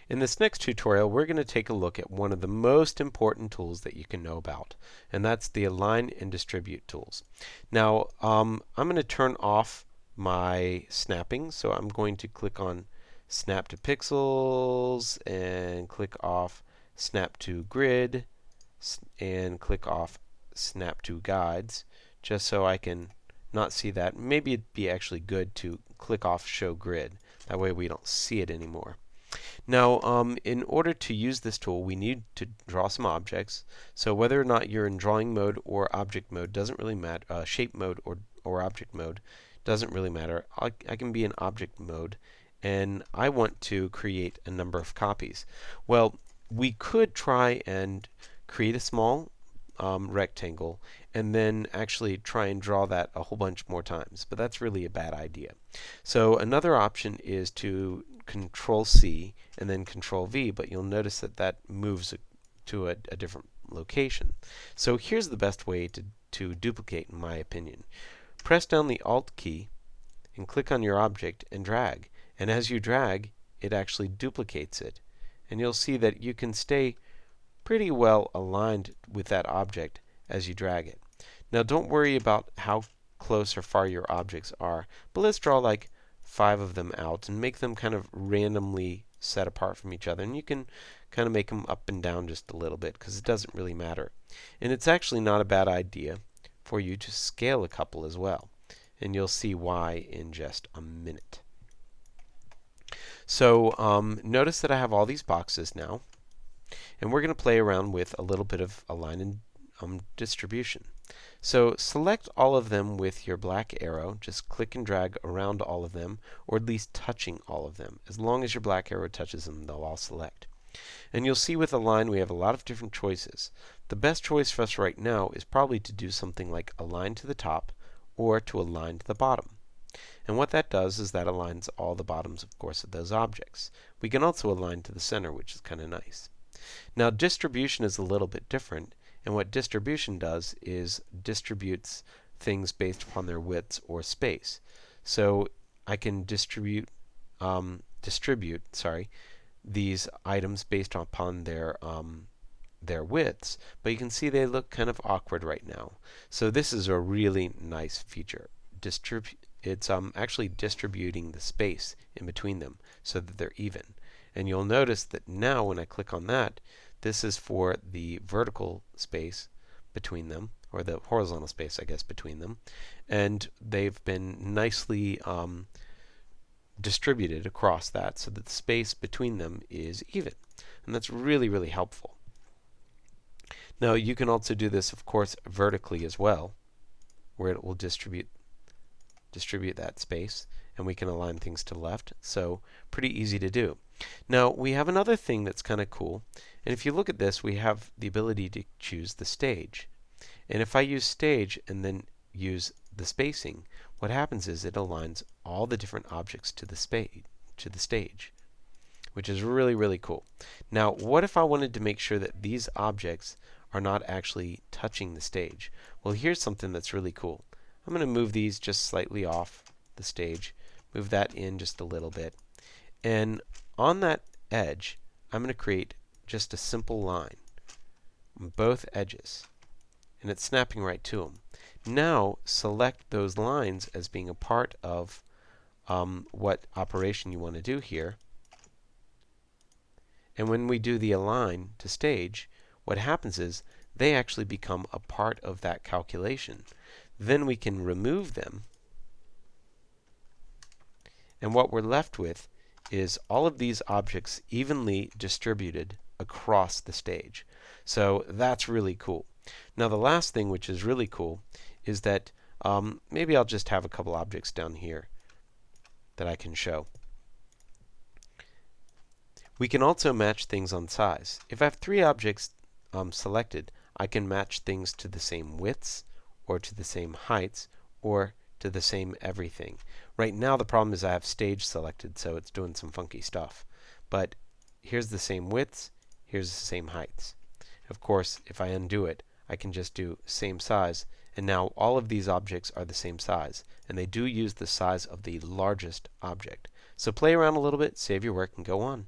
In this next tutorial, we're going to take a look at one of the most important tools that you can know about, and that's the Align and Distribute tools. Now, I'm going to turn off my snapping, so I'm going to click on Snap to Pixels and click off Snap to Grid and click off Snap to Guides, just so I can not see that. Maybe it'd be actually good to click off Show Grid. That way we don't see it anymore. Now, in order to use this tool, we need to draw some objects. So whether or not you're in drawing mode or object mode doesn't really matter. Shape mode or object mode doesn't really matter. I can be in object mode, and I want to create a number of copies. Well, we could try and create a small rectangle and then actually try and draw that a whole bunch more times, but that's really a bad idea. So another option is to Control C and then Control V, but you'll notice that that moves to a different location. So here's the best way to duplicate, in my opinion. Press down the Alt key and click on your object and drag, and as you drag, it actually duplicates it, and you'll see that you can stay pretty well aligned with that object as you drag it. Now, don't worry about how close or far your objects are, but let's draw like 5 of them out and make them kind of randomly set apart from each other. And you can kind of make them up and down just a little bit because it doesn't really matter. And it's actually not a bad idea for you to scale a couple as well. And you'll see why in just a minute. So notice that I have all these boxes now. And we're going to play around with a little bit of align and distribution. So select all of them with your black arrow. Just click and drag around all of them, or at least touching all of them. As long as your black arrow touches them, they'll all select. And you'll see with Align we have a lot of different choices. The best choice for us right now is probably to do something like align to the top or to align to the bottom. And what that does is that aligns all the bottoms, of course, of those objects. We can also align to the center, which is kind of nice. Now, distribution is a little bit different, and what distribution does is distributes things based upon their widths or space. So I can distribute these items based upon their widths, but you can see they look kind of awkward right now. So this is a really nice feature. It's actually distributing the space in between them so that they're even. And you'll notice that now when I click on that, this is for the vertical space between them, or the horizontal space, I guess, between them. And they've been nicely distributed across that so that the space between them is even. And that's really, really helpful. Now, you can also do this, of course, vertically as well, where it will distribute that space, and we can align things to the left. So pretty easy to do. Now, we have another thing that's kind of cool, and if you look at this, we have the ability to choose the stage. And if I use stage and then use the spacing, what happens is it aligns all the different objects to the stage, which is really, really cool. Now, what if I wanted to make sure that these objects are not actually touching the stage? Well, here's something that's really cool. I'm going to move these just slightly off the stage, move that in just a little bit, and on that edge, I'm going to create just a simple line on both edges, and it's snapping right to them. Now, select those lines as being a part of what operation you want to do here. And when we do the align to stage, what happens is they actually become a part of that calculation. Then we can remove them, and what we're left with is all of these objects evenly distributed across the stage. So that's really cool. Now, the last thing, which is really cool, is that maybe I'll just have a couple objects down here that I can show. We can also match things on size. If I have 3 objects selected, I can match things to the same widths, or to the same heights, or to the same everything. Right now the problem is I have stage selected, so it's doing some funky stuff. But here's the same widths, here's the same heights. Of course, if I undo it, I can just do same size, and now all of these objects are the same size, and they do use the size of the largest object. So play around a little bit, save your work, and go on.